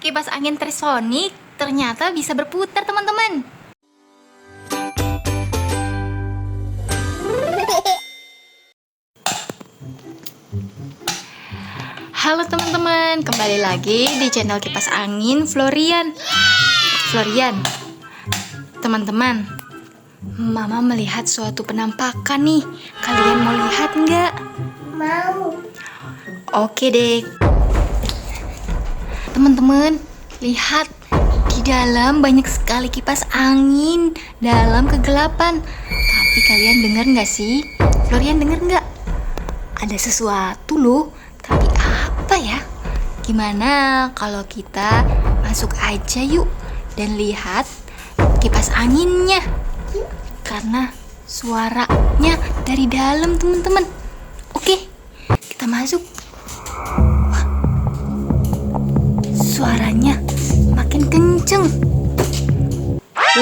kipas angin Trisonic ternyata bisa berputar, teman-teman. Halo teman-teman, kembali lagi di channel kipas angin Florian. Teman-teman, Mama melihat suatu penampakan nih. Kalian mau lihat nggak? Mau. Oke deh. Teman-teman, lihat, di dalam banyak sekali kipas angin dalam kegelapan. Tapi kalian dengar nggak sih? Florian dengar nggak? Ada sesuatu loh. Tapi apa ya? Gimana kalau kita masuk aja yuk dan lihat kipas anginnya? Karena suaranya dari dalam, teman-teman. Oke, kita masuk. Suaranya makin kenceng.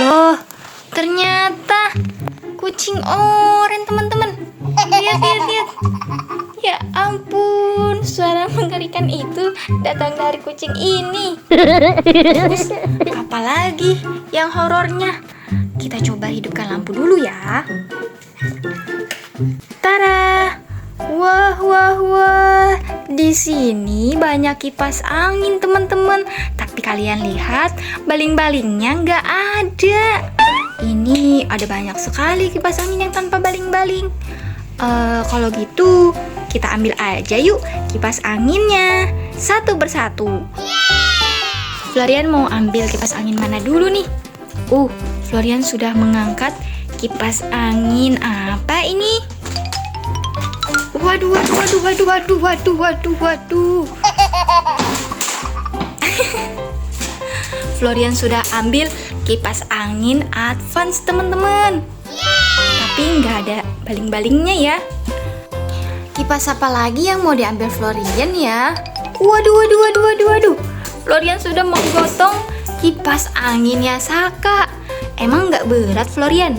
Loh, ternyata kucing oren, teman-teman. Lihat. Ya ampun, suara mengerikan itu datang dari kucing ini. Terus, apalagi yang horornya? Kita coba hidupkan lampu dulu ya. Tara! Wah. Di sini banyak kipas angin, teman-teman. Tapi kalian lihat, baling-balingnya nggak ada. Ini ada banyak sekali kipas angin yang tanpa baling-baling. Kalau gitu, kita ambil aja yuk kipas anginnya satu persatu. Florian mau ambil kipas angin mana dulu nih? Florian sudah mengangkat kipas angin apa ini? Waduh. Florian sudah ambil kipas angin advance, teman-teman. Tapi nggak ada baling-balingnya ya. Kipas apa lagi yang mau diambil Florian ya? Waduh. Florian sudah menggotong kipas angin Yasaka. Emang nggak berat, Florian?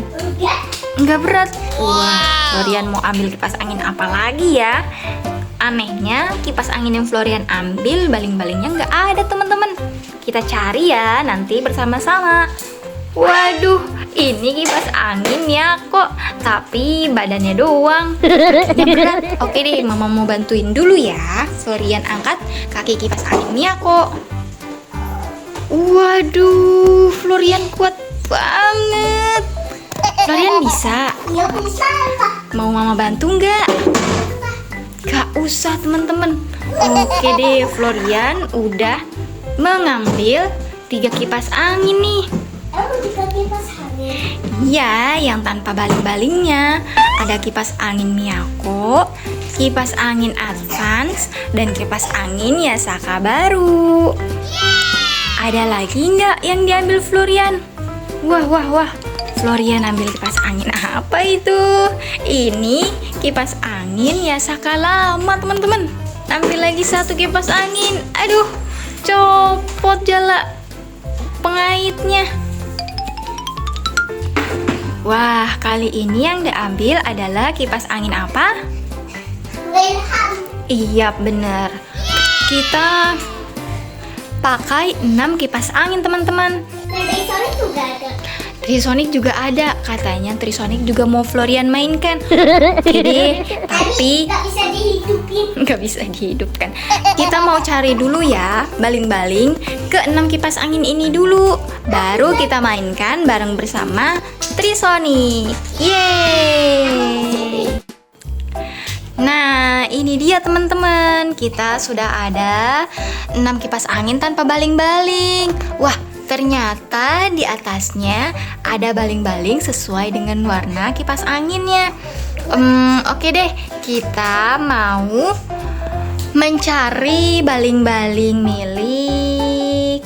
Nggak berat. Wah, Florian mau ambil kipas angin apa lagi ya? Anehnya, kipas angin yang Florian ambil baling-balingnya nggak ada, teman-teman. Kita cari ya nanti bersama-sama. Waduh, ini kipas angin ya kok, tapi badannya doang. Yang berat. Oke deh, Mama mau bantuin dulu ya. Florian angkat kaki kipas anginnya kok. Waduh, Florian kuat banget. Florian bisa? Ya bisa, Pak. Mau Mama bantu nggak? Gak usah, teman-teman. Oke deh, Florian udah mengambil 3 kipas angin nih. Emang juga kipas angin? Iya, yang tanpa baling-balingnya. Ada kipas angin Miyako, kipas angin Advance, dan kipas angin Yasaka baru. Ada lagi nggak yang diambil Florian? Wah. Florian ambil kipas angin apa itu? Ini kipas angin Yasaka lama, teman-teman. Ambil lagi 1 kipas angin. Aduh, copot jala pengaitnya. Wah, kali ini yang diambil adalah kipas angin apa? Wilhelm. Iya, bener. Kita pakai 6 kipas angin, teman-teman. Trisonic juga ada. Trisonic juga ada. Katanya Trisonic juga mau Florian mainkan. Oke deh, tapi nggak bisa dihidupin. nggak bisa dihidupkan. Kita mau cari dulu ya baling-baling ke 6 kipas angin ini dulu. Baru kita mainkan bareng bersama Trisonic. Yeay! Nah, ini dia teman-teman. Kita sudah ada 6 kipas angin tanpa baling-baling. Wah, ternyata di atasnya ada baling-baling sesuai dengan warna kipas anginnya. Oke deh, kita mau mencari baling-baling milik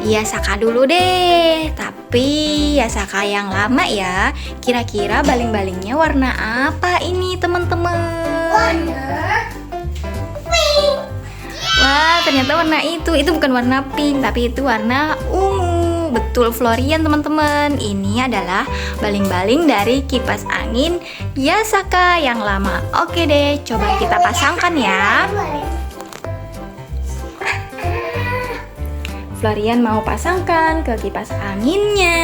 Yasaka dulu deh. Tapi Yasaka yang lama ya. Kira-kira baling-balingnya warna apa ini, teman-teman? Warna pink. Wah, ternyata warna itu bukan warna pink, tapi itu warna ungu. Betul, Florian, teman-teman. Ini adalah baling-baling dari kipas angin Yasaka yang lama. Oke deh, coba kita pasangkan ya. Florian mau pasangkan ke kipas anginnya.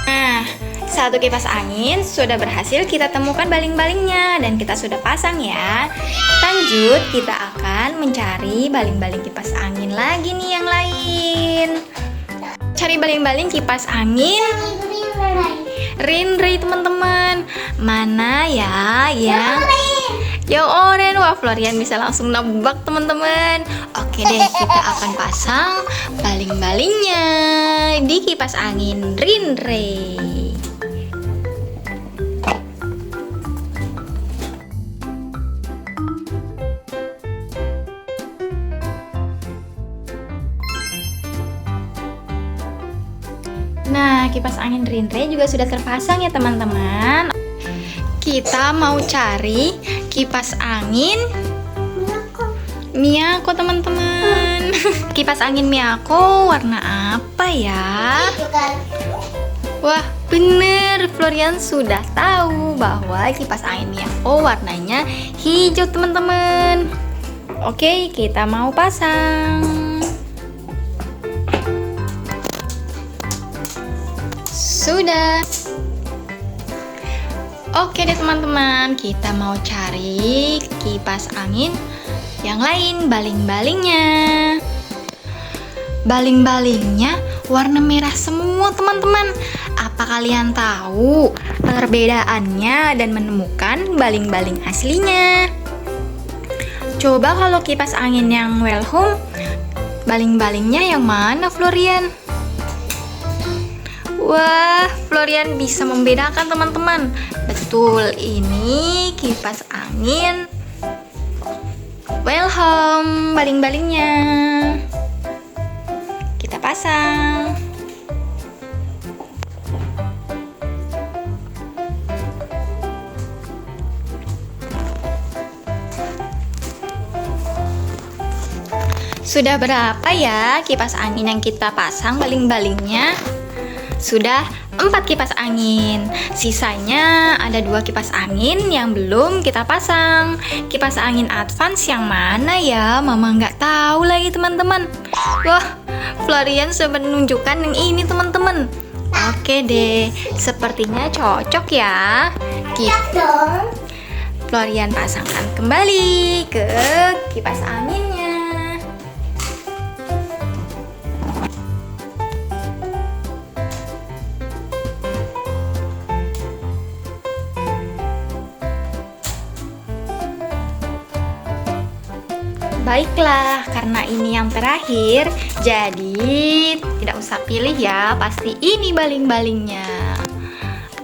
Nah, satu kipas angin sudah berhasil kita temukan baling-balingnya dan kita sudah pasang ya. Lanjut, kita akan mencari baling-baling kipas angin lagi nih yang lain. Cari baling-baling kipas angin Rinri teman-teman. Mana ya yang oranye? Wah, Florian bisa langsung nebak teman-teman. Oke deh, kita akan pasang baling-balingnya di kipas angin Rinri. Nah, kipas angin Rinri juga sudah terpasang ya teman-teman. Kita mau cari kipas angin Miyako teman-teman. Kipas angin Miyako warna apa ya? Wah, bener, Florian sudah tahu bahwa kipas angin Miyako warnanya hijau teman-teman. Oke, kita mau pasang. Sudah. Oke deh teman-teman, kita mau cari kipas angin yang lain, baling-balingnya. Baling-balingnya warna merah semua teman-teman. Apa kalian tahu perbedaannya dan menemukan baling-baling aslinya? Coba kalau kipas angin yang well home, baling-balingnya yang mana Florian? Wah, Florian bisa membedakan teman-teman. Betul, ini kipas angin well home baling-balingnya. Kita pasang. Sudah berapa ya kipas angin yang kita pasang baling-balingnya? Sudah 4 kipas angin. Sisanya ada 2 kipas angin yang belum kita pasang. Kipas angin advance yang mana ya? Mama nggak tahu lagi teman-teman. Wah, Florian sudah menunjukkan yang ini teman-teman. Oke deh, sepertinya cocok ya. Florian pasangkan kembali ke kipas anginnya. Baiklah, karena ini yang terakhir, jadi tidak usah pilih ya, pasti ini baling-balingnya.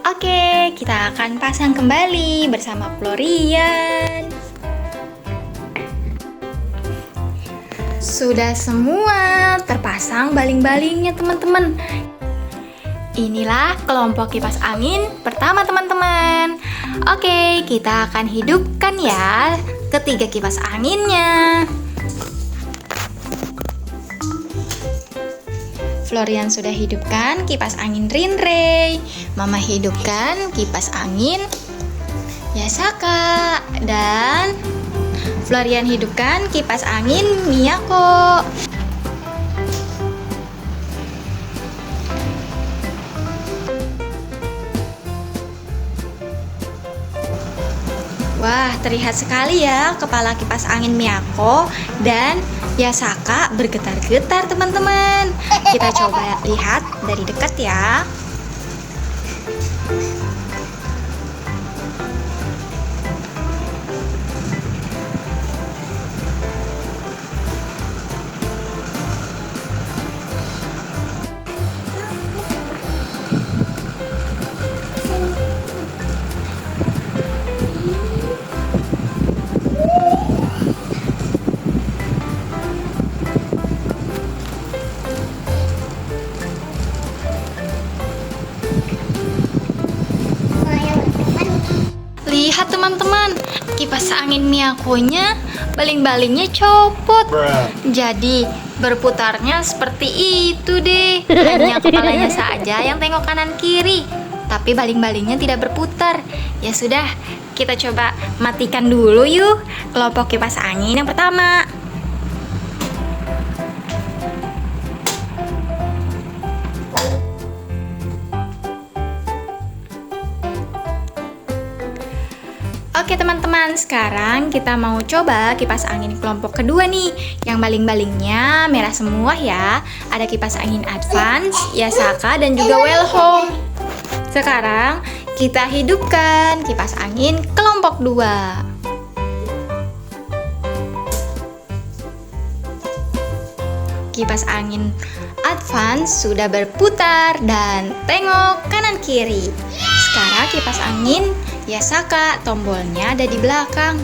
Oke, kita akan pasang kembali bersama Florian. Sudah semua terpasang baling-balingnya teman-teman. Inilah kelompok kipas angin pertama teman-teman. Oke, kita akan hidupkan ya ketiga kipas anginnya. Florian sudah hidupkan kipas angin Rinri. Mama hidupkan kipas angin Yasaka. Dan Florian hidupkan kipas angin Miyako. Wah, terlihat sekali ya kepala kipas angin Miyako dan Yasaka bergetar-getar teman-teman. Kita coba lihat dari dekat ya. Lihat teman-teman, kipas angin Miyakonya baling-balingnya copot. Jadi berputarnya seperti itu deh. Hanya kepalanya saja yang tengok kanan kiri. tapi baling-balingnya tidak berputar. Ya sudah, kita coba matikan dulu yuk kelompok kipas angin yang pertama. Oke teman-teman, sekarang kita mau coba kipas angin kelompok kedua nih. Yang baling-balingnya merah semua ya. Ada kipas angin Advance, Yasaka, dan juga Welhome. Sekarang kita hidupkan kipas angin kelompok 2. Kipas angin Advance sudah berputar dan tengok kanan kiri. Sekarang kipas angin Yasaka, tombolnya ada di belakang.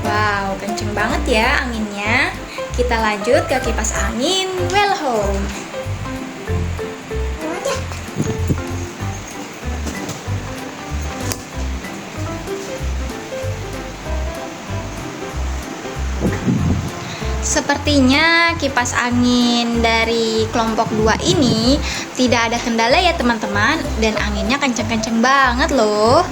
Wow, kenceng banget ya anginnya. Kita lanjut ke kipas angin Welhome. Sepertinya kipas angin dari kelompok 2 ini tidak ada kendala ya teman-teman, dan anginnya kenceng-kenceng banget loh.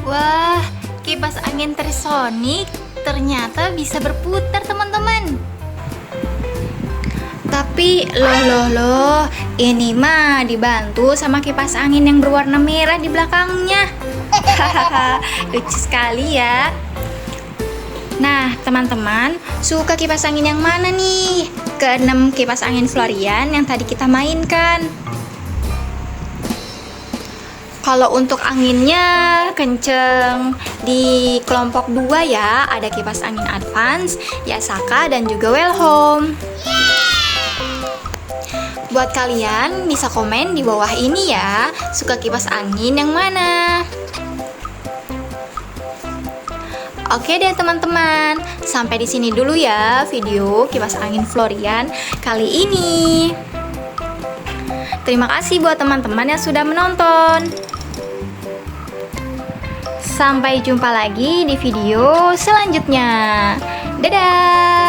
Wah, kipas angin Trisonic ternyata bisa berputar teman-teman. Tapi loh, ini mah dibantu sama kipas angin yang berwarna merah di belakangnya. Hahaha, lucu sekali ya. Nah, teman-teman, suka kipas angin yang mana nih? Keenam kipas angin Florian yang tadi kita mainkan. Kalau untuk anginnya kenceng di kelompok 2 ya, ada kipas angin Advance, Yasaka, dan juga Welhome. Buat kalian bisa komen di bawah ini ya, suka kipas angin yang mana? Oke deh teman-teman, sampai di sini dulu ya video kipas angin Florian kali ini. Terima kasih buat teman-teman yang sudah menonton. Sampai jumpa lagi di video selanjutnya. Dadah!